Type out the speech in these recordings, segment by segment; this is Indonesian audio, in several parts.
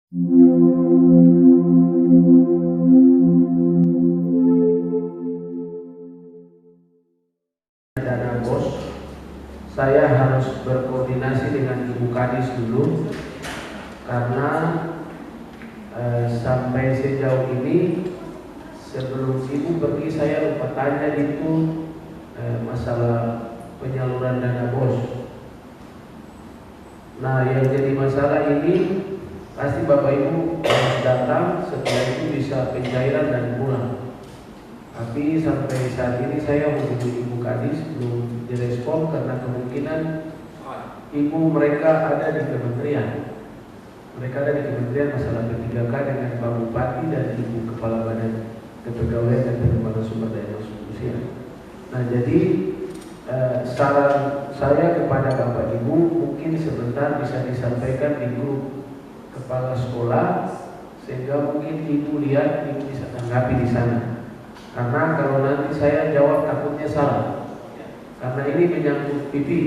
Dana bos, saya harus berkoordinasi dengan Ibu Kadis dulu karena sampai sejauh ini sebelum Ibu pergi saya lupa tanya itu masalah penyaluran dana bos. Nah, yang jadi masalah ini pasti Bapak Ibu harus datang, setelah itu bisa pencairan dan pulang. Tapi sampai saat ini saya hubungi Ibu Kadis belum direspon karena kemungkinan ibu mereka ada di kementerian. Mereka ada di kementerian masalah P3K dengan Pak Bupati dan Ibu Kepala Badan Kepegawaian dan Pengembangan Sumber Daya Manusia. Nah, jadi saran saya kepada Bapak Ibu mungkin sebentar bisa disampaikan di grup kepala sekolah sehingga mungkin Ibu lihat, Ibu bisa tanggapi di sana. Karena kalau nanti saya jawab takutnya salah. Karena ini menyangkut pipi.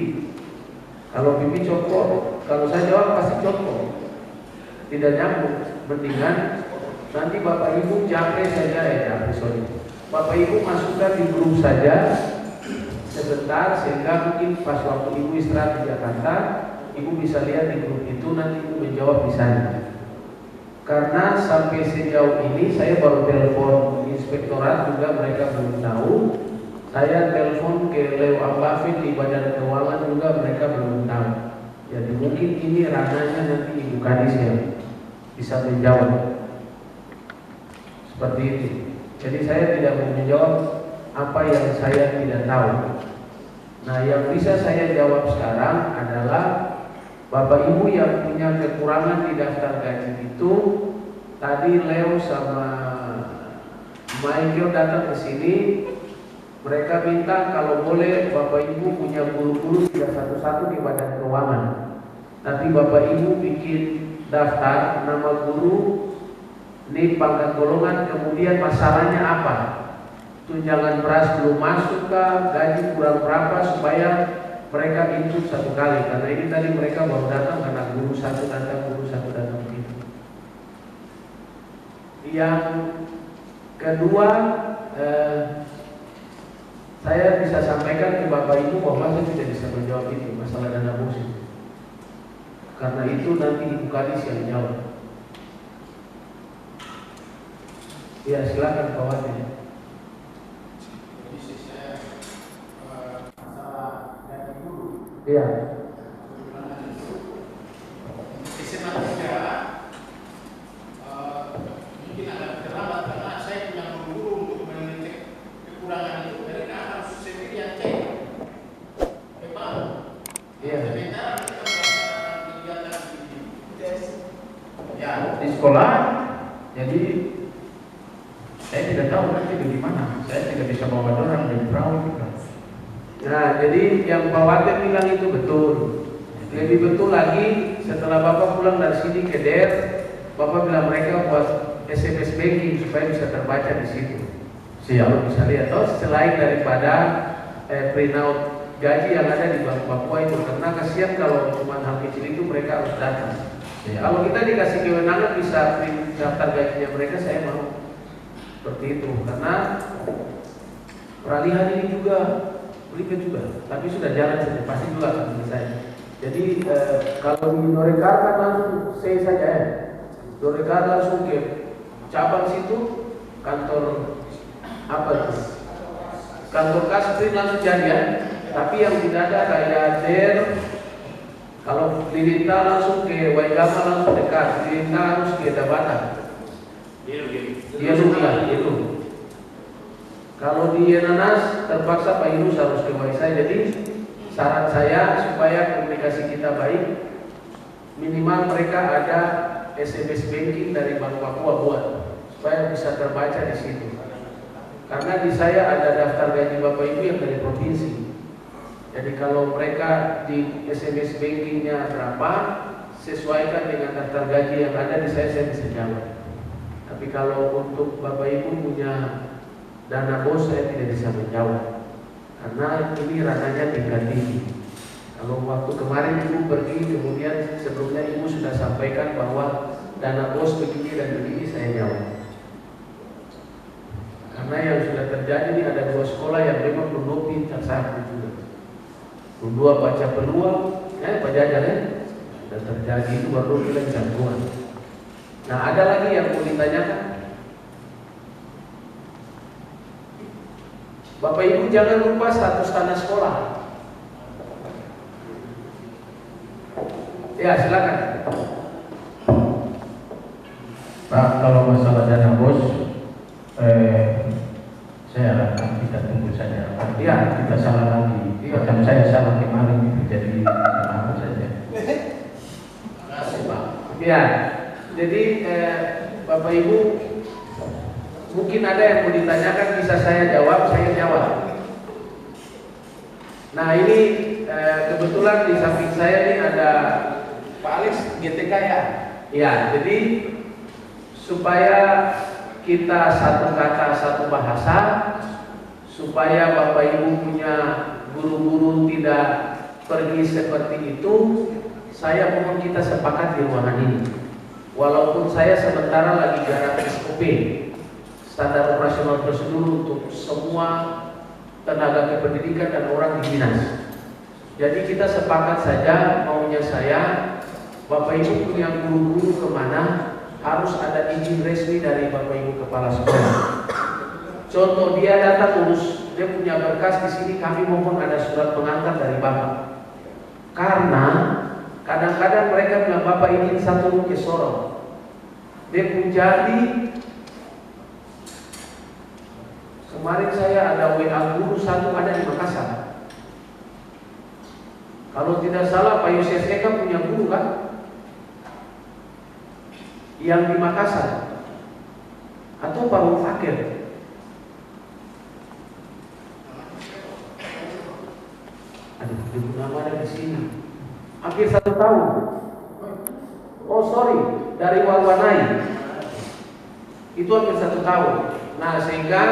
Kalau pipi copot, kalau saya jawab pasti copot. Tidak nyambung. Mendingan nanti Bapak Ibu japri saja Bapak Ibu masukkan di grup saja sebentar sehingga mungkin pas waktu Ibu istirahat di Jakarta, Ibu bisa lihat di grup itu, nanti Ibu menjawab di sana. Karena sampai sejauh ini saya baru telepon inspektorat juga mereka belum tahu. Saya telepon ke Leo Ambafin di Badan Keuangan juga mereka belum tahu. Jadi mungkin ini ranahnya nanti Ibu Kadis yang bisa menjawab. Seperti itu. Jadi saya tidak mau menjawab apa yang saya tidak tahu. Nah, yang bisa saya jawab sekarang adalah Bapak Ibu yang punya kekurangan di daftar gaji itu, tadi Leo sama Michael datang ke sini, mereka minta kalau boleh Bapak Ibu punya guru-guru tidak satu-satu di Badan Keuangan. Nanti Bapak Ibu bikin daftar nama guru, ini pangkat golongan, kemudian masalahnya apa? Tunjangan beras belum masuk kah, gaji kurang berapa, supaya mereka input satu kali. Karena ini tadi mereka baru datang karena guru satu datang begitu. Yang kedua, saya bisa sampaikan ke Bapak Ibu bahwa saya tidak bisa menjawab itu masalah dana bos itu. Karena itu nanti Ibu Kadis yang jawab. Ya, silakan Pak Wati. Iya. Mungkin agak terlambat karena saya punya guru untuk meneliti kekurangan itu, mereka harus sendiri yang cek. Memang. Iya. Sementara kita melaksanakan kegiatan Ya, di sekolah. Jadi saya tidak tahu nanti di mana. Saya tidak bisa bawa orang dari perahu juga. Nah, jadi yang Pak Wati bilang itu betul. Lebih betul lagi setelah Bapak pulang dari sini ke DER, Bapak bilang mereka buat SMS banking supaya bisa terbaca di situ. Siapa bisa lihat. Oh, selain daripada printout gaji yang ada di Bank Papua itu, karena kasihan kalau cuma hal kecil itu mereka harus datang. Kalau kita dikasih kewenangan bisa print daftar gajinya mereka, saya mau seperti itu. Karena peralihan ini juga ribet juga, tapi sudah jalan saja, pasti juga akan selesai. Jadi kalau di Norekar kan langsung say saja ya. Norekar langsung ke cabang situ, kantor apa itu? Kantor Kasprint langsung jadi ya. Tapi yang tidak ada kayak DER, kalau di Linta langsung ke Waigama langsung dekat, di Linta harus ke Dabatan. Dia lupa itu. Kalau di Yenanas terpaksa Pak Yunus harus ke Waisai. Jadi saran saya supaya komunikasi kita baik, minimal mereka ada SMS banking dari Bank Papua buat supaya bisa terbaca di situ. Karena di saya ada daftar gaji Bapak Ibu yang dari provinsi. Jadi kalau mereka di SMS bankingnya berapa, sesuaikan dengan daftar gaji yang ada di saya bisa jawab. Tapi kalau untuk Bapak Ibu punya dana bos, saya tidak bisa menjawab karena ini ranahnya tingkat tinggi. Kalau waktu kemarin Ibu pergi, kemudian sebelumnya Ibu sudah sampaikan bahwa dana bos begini dan begini, saya jawab. Karena yang sudah terjadi ini ada 2 sekolah yang memang belum pintar satu juga. Dua baca peluang, pajajar sudah terjadi itu baru bilang gangguan. Nah, ada lagi yang mau ditanyakan. Bapak Ibu jangan lupa status tanah sekolah. Ya, silakan. Pak, kalau masalah dana bos, saya harapkan kita tunggu saja. Iya, Kita salah lagi. Iya. Macam saya salah kemarin itu jadi apa saja. Makasih Pak. Ya, jadi Bapak Ibu mungkin ada yang mau ditanyakan, bisa saya jawab, saya jawab. Nah, ini kebetulan di samping saya ini ada Pak Alex GTK ya. Ya, jadi supaya kita satu kata satu bahasa, supaya Bapak Ibu punya guru-guru tidak pergi seperti itu, saya mohon kita sepakat di ruangan ini. Walaupun saya sementara lagi garap SOP, standar operasional prosedur untuk semua tenaga kependidikan dan orang di dinas. Jadi kita sepakat saja, maunya saya, Bapak Ibu punya guru-guru kemana harus ada izin resmi dari Bapak Ibu kepala sekolah. Contoh, dia datang urus, dia punya berkas di sini, kami mohon ada surat pengantar dari Bapak. Karena kadang-kadang mereka bilang Bapak ingin satu ke Sorong. Dia pun jadi. Kemarin saya ada WA guru satu ada di Makassar. Kalau tidak salah Pak Yosef Eka punya guru kan? Yang di Makassar. Atau Pak Fakir. Aduh, nama ada di sini. Hampir 1 tahun. Oh sorry, dari Walwanai. Itu hampir 1 tahun. Nah, sehingga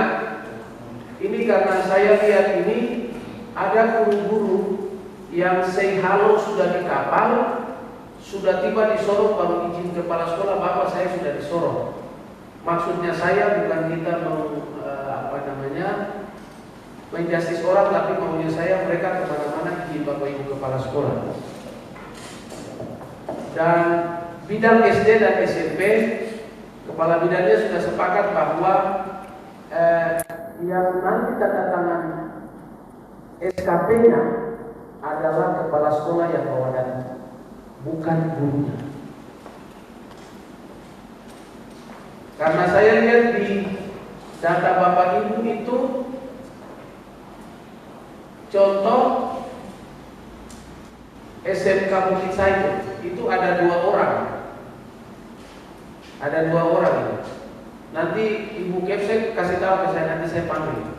ini karena saya lihat ini ada guru-guru yang say halo sudah di kapal, sudah tiba di Sorong baru izin kepala sekolah, Bapak saya sudah di Sorong. Maksudnya saya bukan kita mau menjustis orang, tapi maunya saya mereka kemana-mana izin Bapak Ibu kepala sekolah. Dan bidang SD dan SMP, kepala bidangnya sudah sepakat bahwa yang nanti tanda tangan SKP-nya adalah kepala sekolah yang bawa data, bukan gurunya. Karena saya lihat di data Bapak Ibu itu, contoh SMK Bukit Saito itu ada 2 orang. Ada 2 orang itu. Nanti Ibu Kepsek kasih tahu ke saya, nanti saya panggil.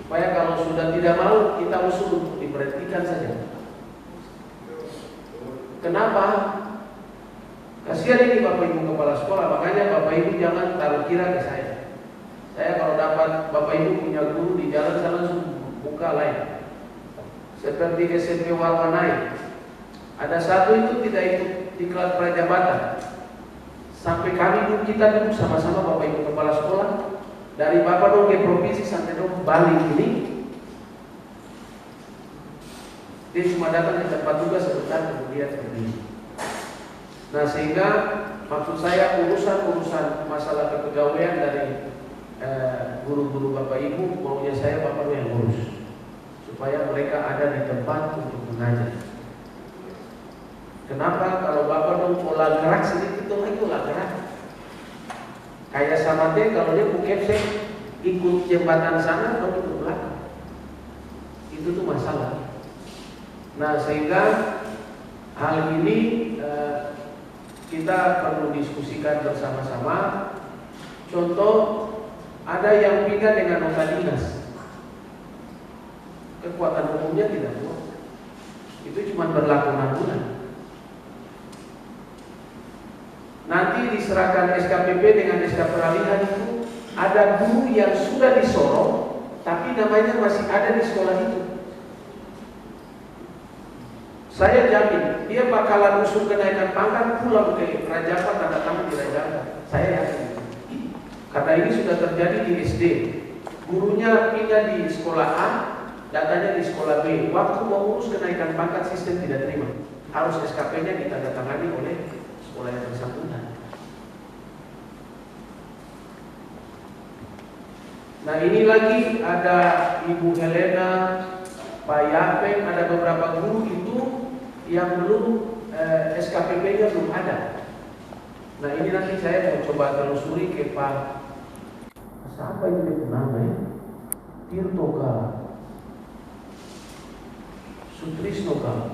Supaya kalau sudah tidak mau, kita usul untuk diberhentikan saja. Kenapa? Kasihan ini Bapak Ibu kepala sekolah, makanya Bapak Ibu jangan taruh kira ke saya. Saya kalau dapat Bapak Ibu punya guru di jalan sana langsung buka lain. Seperti SMP Walwanai. Ada satu itu tidak ikut di kelas prajabatan. Sampai kami dulu kita duduk sama-sama Bapak Ibu kepala sekolah, dari Bapak dong ke provinsi sampai dong Bali ini, dia cuma datang ke tempat tugas sebentar kemudian pergi. Nah, sehingga maksud saya urusan masalah kepegawaian dari guru-guru Bapak Ibu, maunya saya Bapak yang urus supaya mereka ada di tempat untuk mengajar. Kenapa? Kalau Bapak dong pola gerak sedikit dong itu lah gerak. Kayak sama dia kalau dia bukep saya ikut jembatan sana dong ikut belakang. Itu tuh masalah. Nah, sehingga hal ini kita perlu diskusikan bersama-sama. Contoh, ada yang pindah dengan nota dinas, kekuatan hukumnya tidak kuat. Itu cuma berlaku 6 bulan. Nanti diserahkan SKPP dengan SK peralihan itu, ada guru yang sudah di Sorong, tapi namanya masih ada di sekolah itu. Saya jamin dia bakalan usul kenaikan pangkat pulang ke Raja Ampat, tanda tangan di Raja Ampat. Saya yakin. Karena ini sudah terjadi di SD. Gurunya pindah di sekolah A, datanya di sekolah B. Waktu mau urus kenaikan pangkat, sistem tidak terima. Harus SKP-nya ditandatangani oleh sekolah yang bersangkutan. Nah ini lagi ada Ibu Helena, Pak Yapeng, ada beberapa guru itu yang belum SKPP-nya belum ada. Nah ini nanti saya mau coba telusuri ke Pak, siapa ini dia namanya? Tirto kah? Sutrisno kah?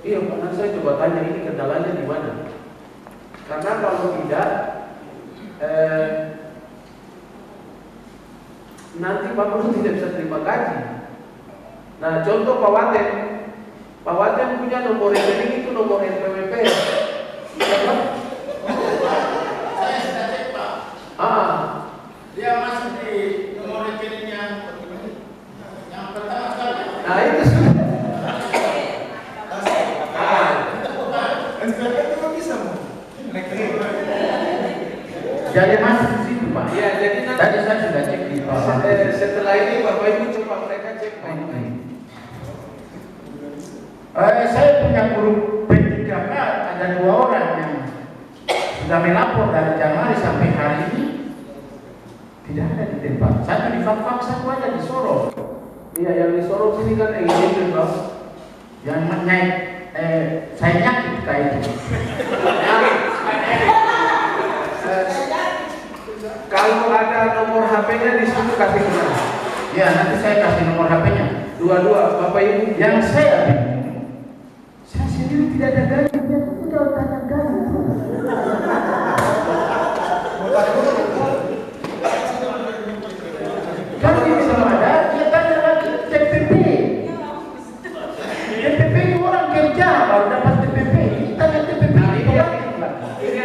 Iya Pak, nanti saya coba tanya ini kendalanya di mana. Karena kalau tidak, nanti Pak Guru tidak bisa terima gaji. Nah contoh Pak Waten punya nomor rekening itu nomor NPWP. Iya Pak? Saya sudah cek Pak. Dia masih di nomor rekening yang pertama sekali. Nah itu sudah. Jadi masuk di situ Pak. Ya, jadi nanti Tadi saya sudah cek di Pak. setelah ini Bapak Ibu coba mereka cek baik-baik. Saya punya guru P3K, ada 2 orang yang sudah melapor dari Januari sampai hari ini tidak ada di tempat. Satu di Fakfak, satu aja di Sorong. Iya, yang di Sorong sini kan engagement Bang. Yang naik, saya nyakit kayak itu. Kalau ada nomor HP-nya di situ kasih kemana? Ya nanti saya kasih nomor HP-nya. Dua-dua, Bapak Ibu. Yang saya bingung, saya sendiri tidak ada gaji, dia tidak tanya gaji. Kalau dia bisa ada, dia tanya lagi TPP. TPP itu orang kerja baru dapat TPP. Ini tanya TPP. Ini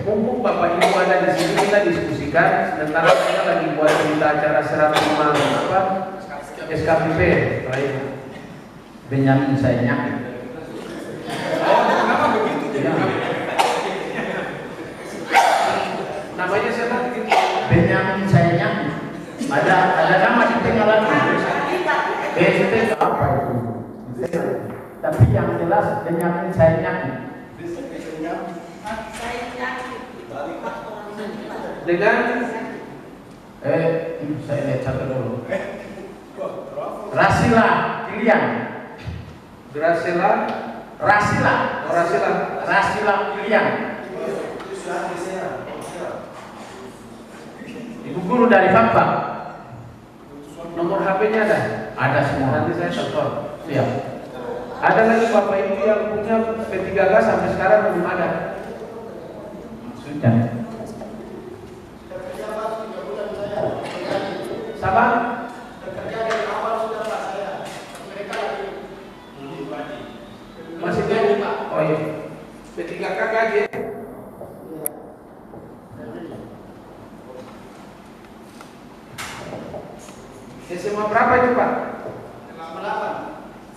mumpung Bapak Ibu ada di sini, kita diskusikan. Sementara kita lagi buat berita acara serah terima SKPP. Baik. Benyamin saya nyakit. Kenapa begitu? Ya. Namanya siapa? Benyamin saya nyakit. Ada nama di tengah lagi. Itu apa itu? Tapi yang jelas Benyamin saya nyakit. Dengan Saya lihat satu dulu. Rasila Kilian. Gracela, Rasila Kilian. Ibu guru dari Fakfak. nomor HP-nya ada? Ada semua. Nanti saya telepon. Siap. Ada lagi Bapak Ibu yang punya P3K sampai sekarang belum ada? Sudah. Sama? Masih gaji Pak? Oh iya. P3K gaji. SMA berapa itu Pak?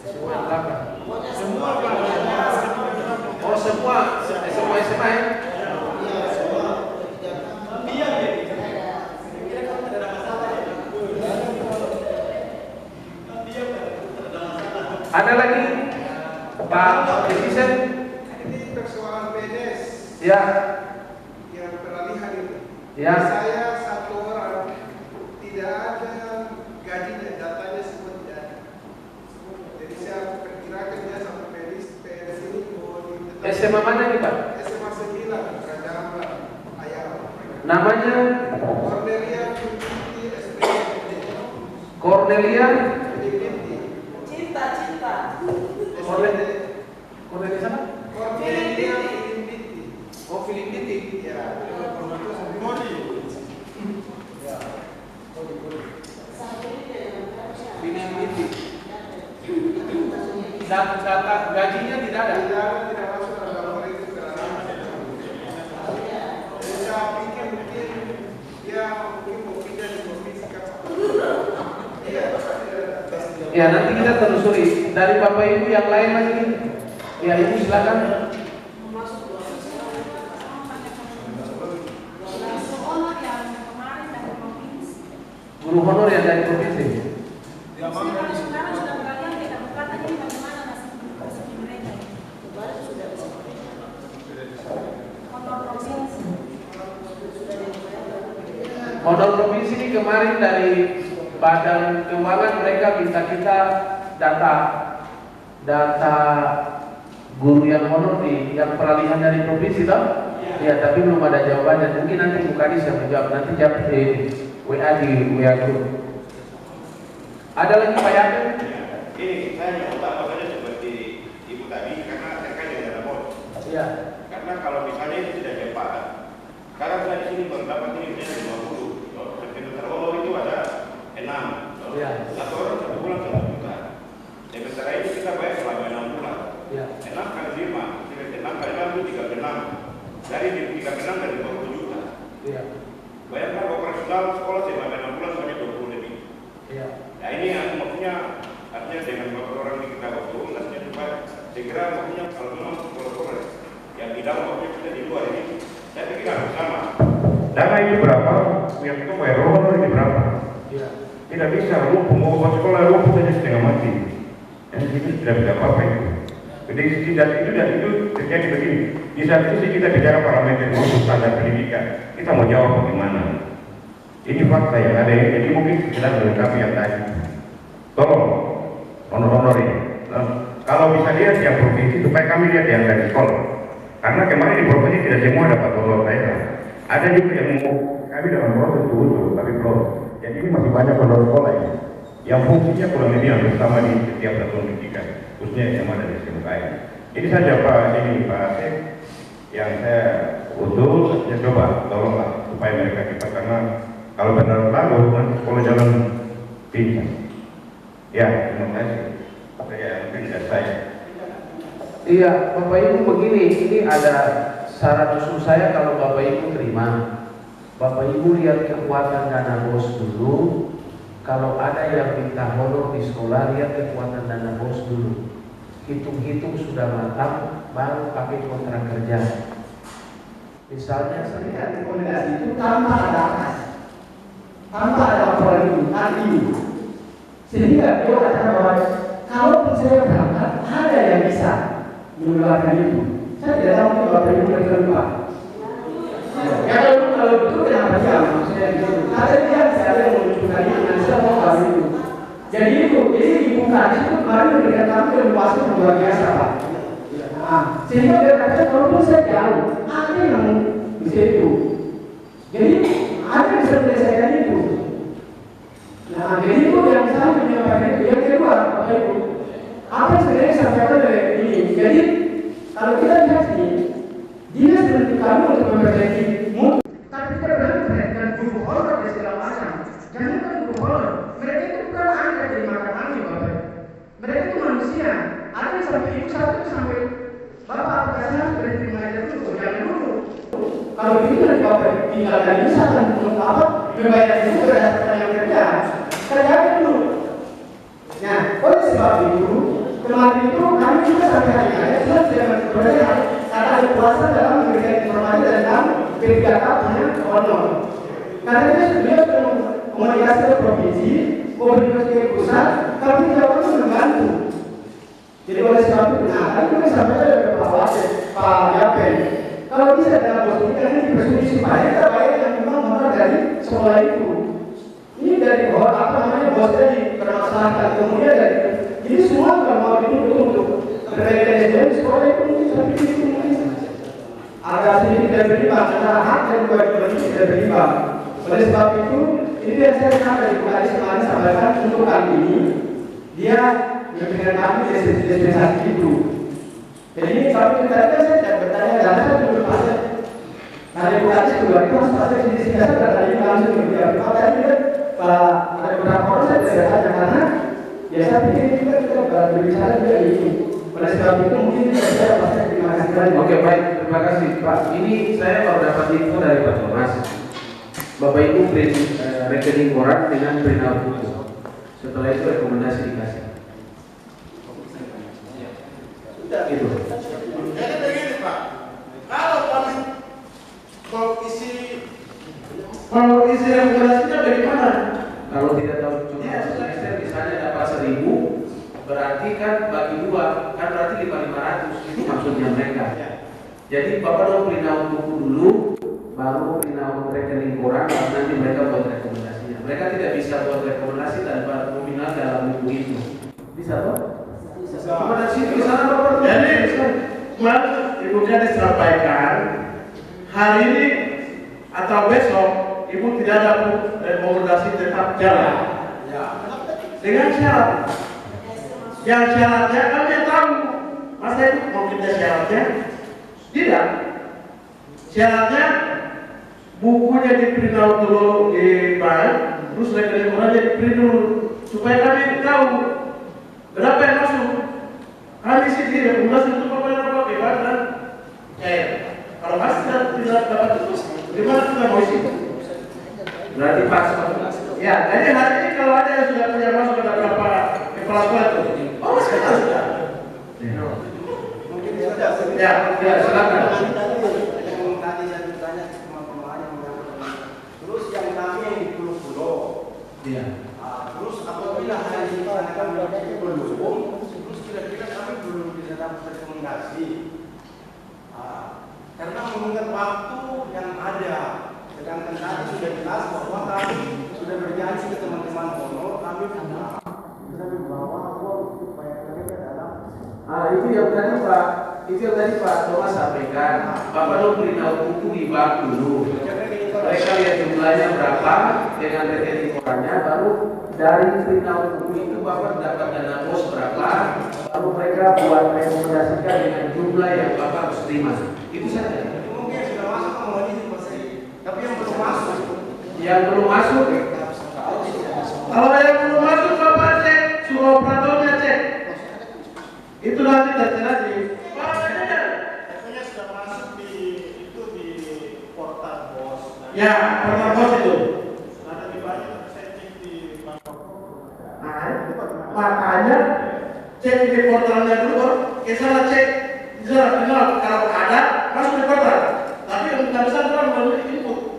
SMA 8. Oh semua SMA ya? Ada lagi Pak Netizen? Ini persoalan PNS Ya, yang peralihan itu. ya. Saya satu orang tidak ada gajinya, datanya semua tidak ada. Jadi saya perkirakan dia sampai PNS ini mau ditetapkan. SMA mana nih Pak? SMA 9, Raja Ampat, Ayam. Namanya Cornelia Pinti SPM. Cornelia. Cinta. Cornelia siapa? Cornelia Pinti. Oh Filipiti. Ya. Ya. Filipiti. Data gajinya tidak ada. Tidak masuk dalam gambar itu karena saya pikir mungkin dia mungkin mau pindah di provinsi kan. Iya, tidak ada. Ya nanti kita telusuri dari Bapak Ibu yang lain lagi. Ya Ibu silakan. Guru honor yang dari provinsi. Honor provinsi ini kemarin dari Badan Keuangan mereka minta kita data guru yang honor yang peralihan dari provinsi toh? Ya, tapi belum ada jawabannya. Mungkin nanti Bu Kadis yang menjawab. Nanti jawab WA di WA group. Ada lagi Pak Yakin? Ini saya mau utama saja seperti Ibu tadi karena terkait dengan dana bos. Iya. Karena kalau misalnya itu tidak cepat, sekarang saya di sini baru dapat ini menjadi 50. Sekitar honor itu ada 6. Iya. Satu orang 1 bulan 1 juta. Sementara ini kita bayar selama 6 bulan. Iya. 6 kali 5, 6 kali 6 itu 36. Dari 36 dari 20 juta. Iya. Bayarkan operasional sekolah selama 6 bulan sampai 20 lebih. Iya. Nah ini yang maksudnya artinya dengan beberapa orang di kita waktu artinya supaya segera maksudnya kalau memang sekolah yang di dalam maksudnya kita di luar ini saya pikir harus sama. Dana itu berapa? Yang itu bayar honor ini berapa? Iya. Tidak bisa lu mau sekolah lu saja setengah mati. Yang itu tidak bisa apa-apa itu. Jadi tidak itu dan itu terjadi begini. Di satu sisi kita bicara parameter untuk standar pendidikan, kita mau jawab bagaimana? Ini fakta yang ada, jadi mungkin kita melengkapi yang tadi. Tolong honor-honor ini. Kalau bisa lihat yang provinsi supaya kami lihat yang dari sekolah. Karena kemarin di provinsi tidak semua dapat honor daerah. Ada juga yang mau kami dalam proses dulu, tapi belum. Jadi ini masih banyak honor sekolah ini. Yang fungsinya kurang lebih yang bersama di setiap satuan pendidikan, khususnya yang ada di SMK. Ini saja Pak Asep yang saya usul, ya coba tolonglah supaya mereka cepat karena kalau benar lalu nanti sekolah jalan pincang. Ya, terima kasih. Saya mungkin tidak saya. Iya, Bapak Ibu begini, ini ada syarat usul saya kalau Bapak Ibu terima. Bapak Ibu lihat kekuatan dana bos dulu. Kalau ada yang minta honor di sekolah, lihat kekuatan dana bos dulu. Hitung-hitung sudah matang, baru pakai kontrak kerja. Misalnya Sebenarnya rekomendasi itu tanpa ada atas, tanpa ada laporan ini, sehingga dia katakan bahwa kalau saya berangkat ada yang bisa mengeluarkan itu. Saya tidak tahu mungkin Bapak Ibu mereka lupa. Ya kalau betul kenapa dia maksudnya itu? Ada dia bisa yang menunjukkan itu dan saya mau bahas itu. Jadi dibuka di situ kemarin memberikan kami keluasan luar biasa Pak. Sehingga dia katakan walaupun saya jauh, ada yang bisa itu. Jadi ada yang bisa menyelesaikan itu. Nah, jadi itu yang saya menyampaikan itu. Yang kedua, Bapak Ibu, apa yang sebenarnya disampaikan oleh ini? Jadi kalau kita lihat ini, dia seperti kami untuk memperbaiki mutu, tapi kita berani memperhatikan guru honor dan segala macam. Jangan kan guru honor, mereka itu bukan angkat dari makan kami, Bapak. Mereka itu manusia. Ada yang sampai ibu satu sampai Bapak aplikasinya berhenti mengajar dulu, jangan dulu. Kalau begitu nanti Bapak tinggal dan bisa kan untuk apa? Membayar itu berdasarkan yang kerja. Kerjakan dulu. Nah, oleh sebab itu, kemarin itu kami juga sampai hari ini sudah tidak berbeda. Karena ada kuasa dalam memberikan informasi tentang kegiatannya honor. Karena itu beliau sudah komunikasi ke provinsi, komunikasi ke pusat, kami jawab itu membantu. Jadi oleh sebab itu, nah kami juga sampaikan kepada Pak Wasit, Pak Yapen, kalau bisa dalam posisi ini dipersulit supaya kita bayar yang memang honor dari sekolah itu. Ini dari bawah apa namanya bosnya dipermasalahkan, kemudian dari jadi semua kalau mau dituntut untuk berbeda dari sekolah itu mungkin seperti itu mungkin agak sedikit tidak berimbang antara hak dan kewajiban itu tidak berimbang. Oleh sebab itu ini yang saya dengar dari Bu Kadis kemarin sampaikan untuk kali ini dia memberikan kami dispensasi itu. Jadi kami tadi saya tidak bertanya dan saya belum bertanya. Nah dari Bu Kadis kedua itu harus ada di sini saya bertanya langsung dia. Kalau tadi ada beberapa orang saya tidak bertanya karena ya saya pikir juga kita berbicara juga ini. Oleh sebab itu mungkin saya pasti terima kasih banyak. Oke baik, terima kasih Pak. Ini saya baru dapat info dari Pak Thomas. Bapak Ibu print rekening koran dengan printout buku. Setelah itu rekomendasi dikasih. Sudah gitu. Jadi begini Pak, kalau isi rekomendasinya bagaimana? Kalau tidak tahu jumlah semester misalnya dapat 1000, berarti kan bagi 2 kan berarti 500, itu maksudnya mereka. Jadi Bapak dong print out buku dulu, baru print out rekening koran, baru nanti mereka buat rekomendasinya. Mereka tidak bisa buat rekomendasi tanpa nominal dalam buku itu. Bisa toh? Cuma dari situ di sana Bapak. Jadi kemarin Ibu Kadis sampaikan hari ini atau besok Ibu tidak ada rekomendasi tetap jalan. Dengan syarat. Yang syaratnya kami tahu. Masa itu mau kita syaratnya? Tidak. Syaratnya bukunya di print out dulu di bank, terus rekening korannya di print dulu supaya kami tahu berapa yang masuk. Kami sih di rekomendasi untuk apa bebas dan cair. Kalau masih tidak dapat itu, gimana kita mau isi? Berarti pas. Ya, jadi hari ini kalau ada yang sudah punya masuk ada berapa kepala sekolah itu? Oh, masih ada sudah. Mungkin sudah. Ya, silakan. Yang tadi saya bertanya sama pemain yang terus yang kami yang di pulau-pulau. Iya. Terus apabila hari ini kami belum, terus kira-kira kami belum bisa dapat rekomendasi. Karena mengingat waktu yang ada, sedangkan tadi sudah jelas bahwa kami sudah berjanji ke teman-teman honor, kami sudah membawa uang supaya mereka dalam. Itu yang tadi Pak Thomas sampaikan. Bapak dong print out buku di bank dulu. Mereka lihat jumlahnya berapa dengan rekening korannya, baru dari print out buku itu Bapak dapat dana bos berapa, baru mereka buat rekomendasikan dengan jumlah yang Bapak harus terima. Itu saja. Mungkin sudah masuk ke mau ini pasti, tapi yang belum masuk. Yang belum masuk, Kalau yang belum masuk Bapak cek, suruh operatornya cek. Itu nanti tertera di Katanya sudah masuk di portal bos. ya, portal bos itu. Ada di banyak tapi saya cek di Makanya cek di portalnya dulu, baru salah cek. Kalau ada, masuk di portal. Tapi yang tidak besar kan melalui input.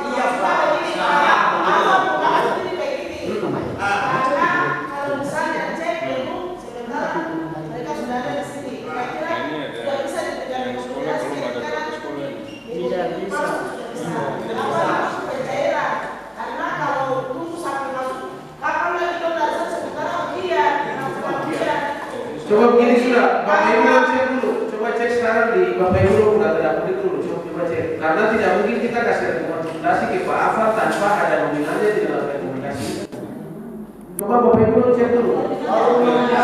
Iya Pak. Kalau misalnya cek dulu sebentar mereka sudah ada di sini. Kira-kira sudah bisa diberikan rekomendasi sekarang tidak bisa. Kenapa masuk ke daerah? Karena kalau tunggu sampai masuk, kapan lagi pembahasan sementara ujian? coba begini sudah, Bapak Ibu cek dulu. Coba cek sekarang di Bapak Ibu udah terdapat dulu. Coba cek. Karena tidak mungkin kita kasih rekomendasi ke Pak Afar tanpa ada nominalnya di dalam rekomendasi. Coba Bapak Ibu cek dulu. Kalau bisa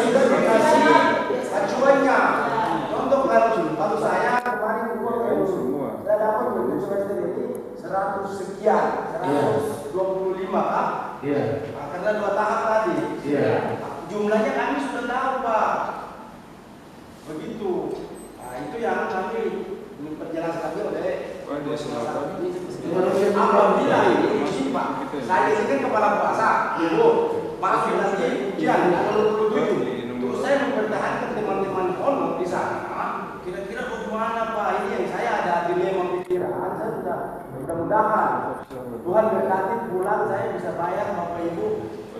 juga dikasih acuannya. Contoh kalau saya kemarin saya dapat untuk semester ini 100 sekian, 125 Pak. Iya. Karena 2 tahap tadi. Iya. Jumlahnya kami sudah tahu Pak. Begitu. Nah, itu yang kami penjelasan kami oleh apabila ini Pak, saya ini kan kepala kuasa, masuk nanti ujian 27. Terus saya mempertahankan teman-teman honor di sana. Kira-kira bagaimana Pak? Ini yang saya ada dilema pikiran. Saya sudah mudah-mudahan Tuhan berkati bulan saya bisa bayar Bapak Ibu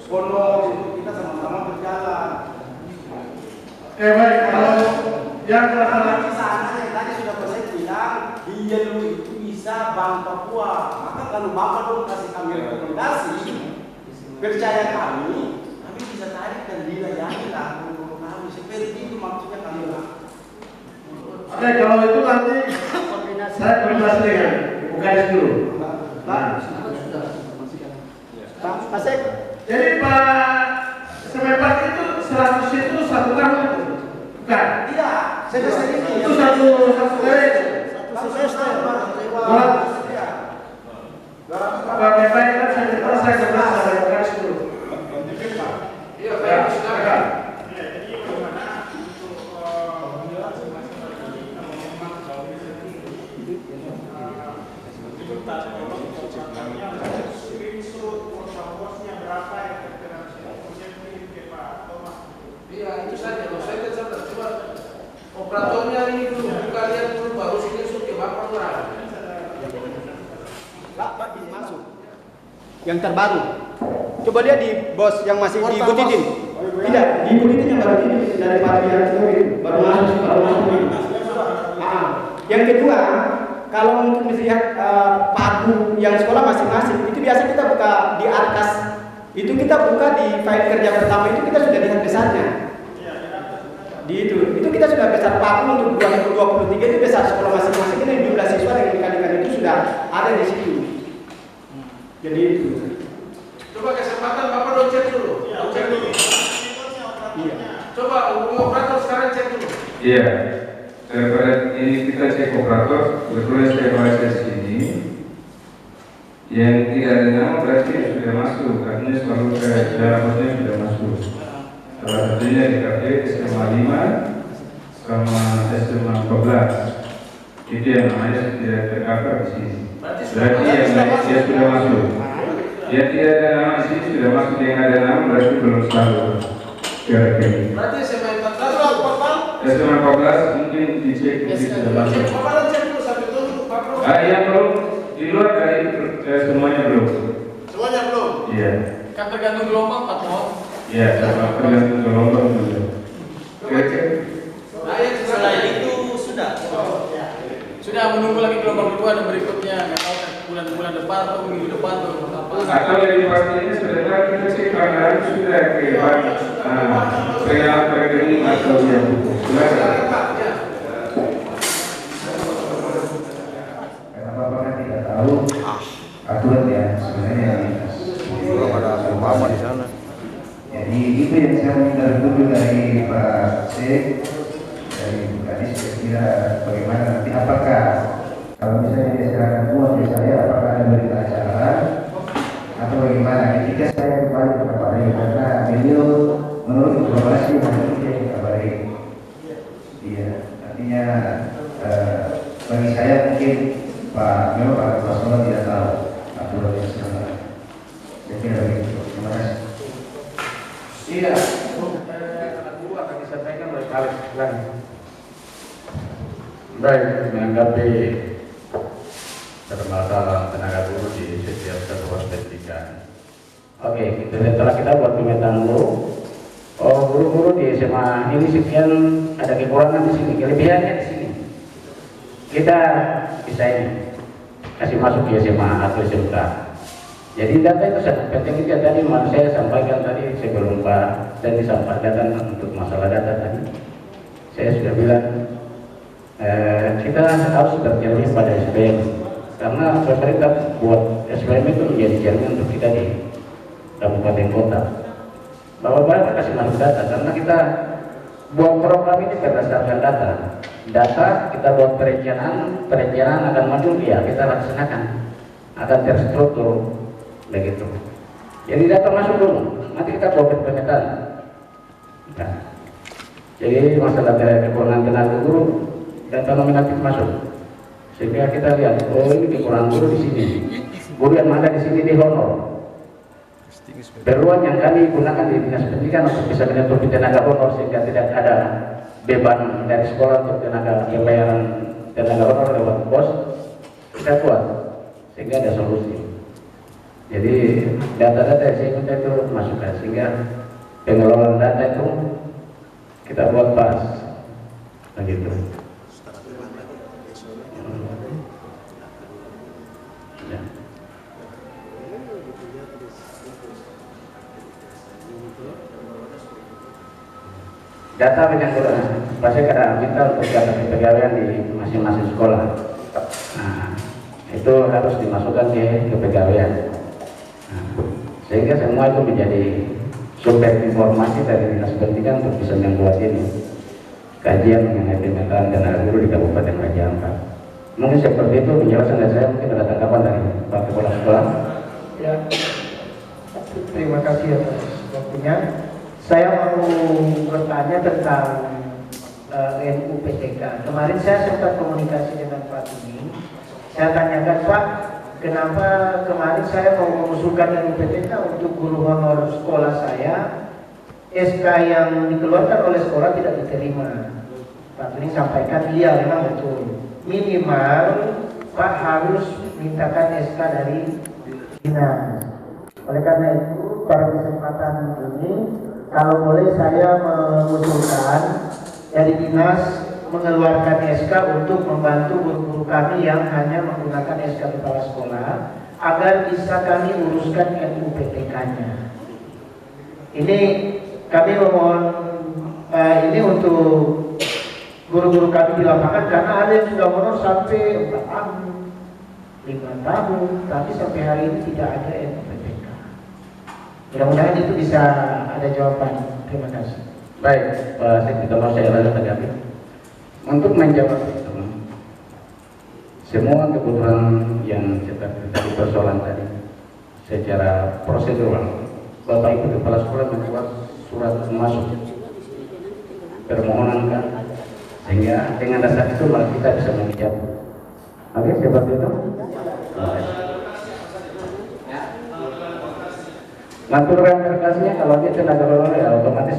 honor untuk kita sama-sama berjalan. Baik, kalau yang Karena di sana yang tadi sudah saya bilang dia dulu itu bisa Bank Papua. Maka kalau Bapak dong kasih kami rekomendasi, percaya kami bisa tarik dan dilayani lah untuk kami. Seperti itu maksudnya kami lah. Oke, kalau itu nanti saya koordinasi dengan Ibu Kadis dulu. Pak Sek. Jadi Pak Semepak itu 100 itu 1 tahun itu? Bukan? Tidak, semester ini. Itu satu kali itu? Satu semester. Pak Mepak kan saya cerita saya kebelas sama Ibu Kadis dulu. Iya, baik, silakan. Ya, jadi bagaimana untuk screenshot portal bosnya Pak, masuk. Yang terbaru. Coba lihat di bos yang masih di Butitin. Tidak, di Butitin yang baru ini dari Pak yang baru masuk. Yang kedua, kalau untuk melihat pagu yang sekolah masing-masing, itu biasa kita buka di Arkas. Itu kita buka di file kerja pertama itu kita sudah lihat besarnya. Di itu kita sudah besar pagu untuk 2023 itu besar sekolah masing-masing ini jumlah siswa yang dikalikan itu sudah ada di situ. Jadi itu. Coba kesempatan Bapak lo cek dulu. Cek dulu. Iya. Coba operator sekarang cek dulu. Iya. Daripada ini kita cek operator, kebetulan saya baca di sini. Yang tidak ada nama berarti sudah masuk, artinya selalu ke dalamnya sudah masuk. Salah satunya di KP SMA 5 sama SMA 14. Itu yang namanya tidak tercover di sini. Berarti yang lain dia sudah masuk. Yang tidak ada nama di sini sudah masuk, yang ada nama berarti belum selalu. Kira-kira. Berarti SMA 14 SMA 14 mungkin dicek sudah masuk. Cek dulu sampai dulu Pak. Yang belum di luar dari semuanya belum. Semuanya belum. Iya. Kan tergantung gelombang Pak Mo. Iya, tergantung gelombang dulu. Selain itu sudah. Sudah menunggu lagi gelombang kedua dan berikutnya, nggak tahu kan bulan-bulan depan atau minggu depan atau apa. Atau dari pastinya sebentar kita cek anggaran sudah ke pengenalan rekening atau yang silakan. Karena Bapak kan tidak tahu aturan ya sebenarnya. Belum ada mama di sana. Jadi itu yang saya minta dulu dari Pak Sek, dari Bu Kadis, kira-kira bagaimana nanti, apakah kalau misalnya dia serahkan uang ke saya, apakah ada berita acara atau bagaimana? Ketika saya kembali ke kabari, karena beliau menurut informasi hari ini dia kabari. Iya, artinya bagi saya mungkin memang Pak Kepala Sekolah tidak tahu aturan yang sebenarnya. Saya kira begitu. Terima kasih. Iya, guru akan disampaikan oleh Alex lagi. Baik, menanggapi permasalahan tenaga guru di setiap satuan pendidikan. Oke, setelah kita buat pemetaan guru, guru-guru di SMA ini sekian, ada kekurangan di sini, kelebihannya di sini. Kita bisa ini kasih masuk di SMA atau SMK. Jadi data itu sangat penting. Juga tadi saya sampaikan tadi sebelum Pak dan disampaikan untuk masalah data tadi. Saya sudah bilang kita harus bercermin pada SPM karena pemerintah buat SPM itu menjadi cermin untuk kita di kabupaten kota. Bapak-bapak kasih masuk data karena kita buat program ini berdasarkan data. Data kita buat perencanaan akan maju ya kita laksanakan akan terstruktur. Begitu. Jadi data masuk dulu, nanti kita buat pemetaan. Nah, jadi masalah kekurangan tenaga guru, data nominatif masuk, sehingga kita lihat, oh ini kekurangan guru di sini, guru yang ada di sini di honor. Peluang yang kami gunakan di dinas pendidikan untuk bisa menutupi tenaga honor sehingga tidak ada beban dari sekolah untuk tenaga pembayaran tenaga honor lewat bos, kita buat sehingga ada solusi. Jadi data-data yang saya minta itu masukkan sehingga pengelolaan data itu kita buat pas begitu. Ya. Data menyangkut pasti kita minta untuk data kepegawaian di masing-masing sekolah. Nah, itu harus dimasukkan ke kepegawaian. Sehingga semua itu menjadi sumber informasi dari dinas pendidikan untuk bisa membuat ini kajian mengenai pemetaan tenaga guru di Kabupaten Raja Ampat. Mungkin seperti itu penjelasan dari saya, mungkin ada tanggapan dari Pak Kepala Sekolah. Ya, terima kasih atas waktunya. Saya mau bertanya tentang NUPTK. Kemarin saya sempat komunikasi dengan Pak Tumi. Saya tanyakan, Pak, kenapa kemarin saya mau mengusulkan NUPTK untuk guru honor sekolah saya, SK yang dikeluarkan oleh sekolah tidak diterima. Pak Tuni sampaikan, iya memang betul. minimal Pak harus mintakan SK dari dinas. Oleh karena itu pada kesempatan ini kalau boleh saya mengusulkan dari dinas mengeluarkan SK untuk membantu guru-guru kami yang hanya menggunakan SK kepala sekolah agar bisa kami uruskan RUPTK-nya. Ini kami memohon ini untuk guru-guru kami di lapangan karena ada yang sudah honor sampai 4 tahun, 5 tahun, tapi sampai hari ini tidak ada RUPTK. Mudah-mudahan itu bisa ada jawaban. Terima kasih. Baik, Pak Sekretariat mau saya lanjut lagi. Untuk menjawab itu, semua kebutuhan yang seperti tadi persoalan tadi, secara prosedural, Bapak Ibu Kepala Sekolah membuat surat masuk permohonan kan, sehingga dengan dasar itu malah kita bisa menjawab. Oke, seperti itu. Maturkan berkasnya kalau dia tenaga honorer ya otomatis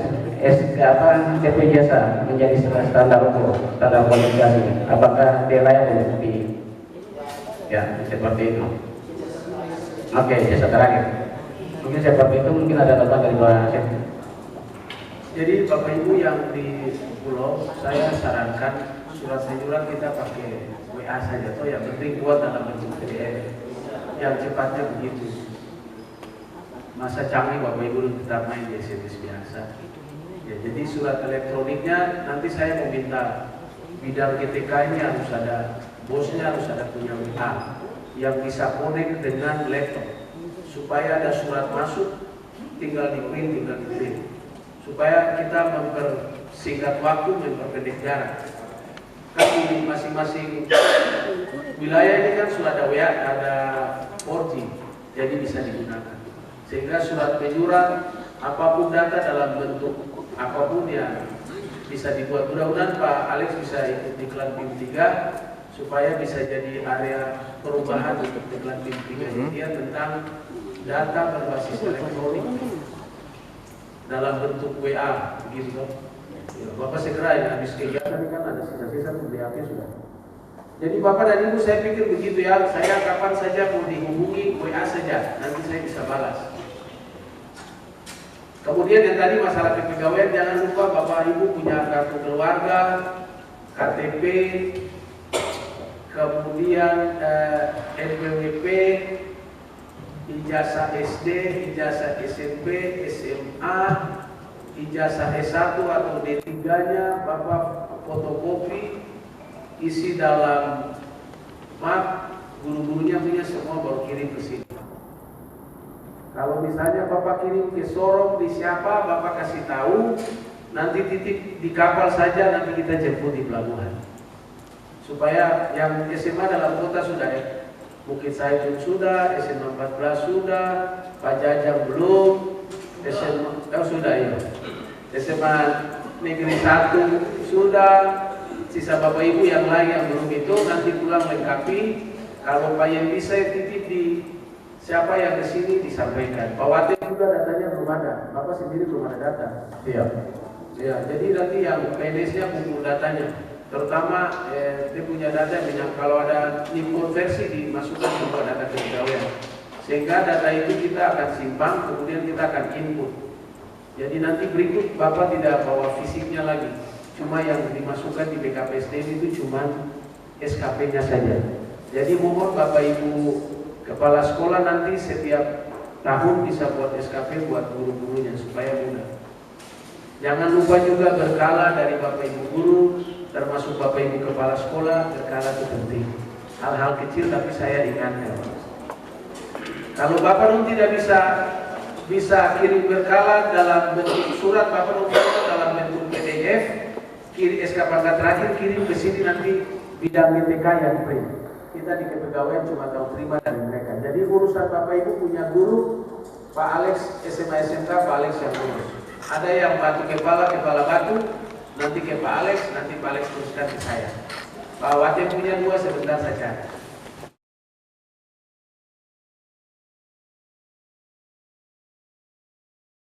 KP jasa menjadi standar kualifikasi. Apakah dia layak untuk di ya seperti itu. Oke, jasa terakhir. Mungkin seperti itu, mungkin ada tambahan dari Pak Syed. Jadi Bapak Ibu yang di pulau, saya sarankan surat-surat kita pakai WA saja, toh yang penting buat dalam bentuk PDF yang cepatnya begitu. Masa canggih Bapak Ibu tetap main di SMS biasa. Ya, jadi surat elektroniknya nanti saya meminta bidang GTK ini harus ada bosnya, harus ada punya WA yang bisa connect dengan laptop supaya ada surat masuk, tinggal di print, supaya kita mempersingkat waktu, memperpendek jarak. Kan di masing-masing wilayah ini kan sudah ada WA, ada 4G, jadi bisa digunakan. Sehingga surat menyurat apapun data dalam bentuk apapun ya bisa dibuat. Mudah-mudahan Pak Alex bisa ikut diklat PIM 3 supaya bisa jadi area perubahan untuk diklat PIM 3 dia tentang data berbasis elektronik dalam bentuk WA begitu. Ya, Bapak segera ya habis kegiatan kan ada sisa-sisa BAP sudah. Jadi Bapak dan Ibu saya pikir begitu ya, saya kapan saja mau dihubungi WA saja, nanti saya bisa balas. Kemudian yang tadi masalah kepegawaian, jangan lupa Bapak Ibu punya kartu keluarga, KTP, kemudian NPWP, ijazah SD, ijazah SMP, SMA, ijazah S1 atau D3-nya Bapak fotokopi, isi dalam map, guru-gurunya punya semua baru kirim ke sini. Kalau misalnya Bapak kirim ke Sorong di siapa, Bapak kasih tahu, nanti titip di kapal saja, nanti kita jemput di pelabuhan. Supaya yang SMA dalam kota sudah ya, Bukit Saidun sudah, SMA 14 sudah, Pak Jajang belum, SMA sudah ya, SMA Negeri 1 sudah, sisa Bapak Ibu yang lain yang belum itu nanti pulang lengkapi. Kalau Pak yang bisa titip di siapa yang kesini disampaikan. Pak Wati juga datanya belum ada, Bapak sendiri belum ada data. Iya. Ya, jadi nanti yang PNS-nya kumpul datanya, terutama dia punya data yang kalau ada konversi dimasukkan ke data kepegawaian. Sehingga data itu kita akan simpan, kemudian kita akan input. Jadi nanti berikut Bapak tidak bawa fisiknya lagi, cuma yang dimasukkan di BKPSDM itu cuma SKP-nya saja. Jadi mohon Bapak Ibu Kepala sekolah nanti setiap tahun bisa buat SKP buat guru-gurunya supaya mudah. Jangan lupa juga berkala dari Bapak Ibu guru, termasuk Bapak Ibu Kepala sekolah, berkala itu penting. Hal-hal kecil tapi saya ingatkan. Kalau Bapak non tidak bisa kirim berkala dalam bentuk surat, Bapak non dalam bentuk PDF, kirim SK pangkat terakhir, kirim ke sini nanti bidang GTK yang print. Kita di kepegawaian cuma tahu terima dari mereka. Jadi urusan Bapak Ibu punya guru, Pak Alex SMA SMK, Pak Alex yang ngurus. Ada yang batu kepala batu, nanti ke Pak Alex, nanti Pak Alex teruskan ke saya. Pak Wati punya 2 sebentar saja.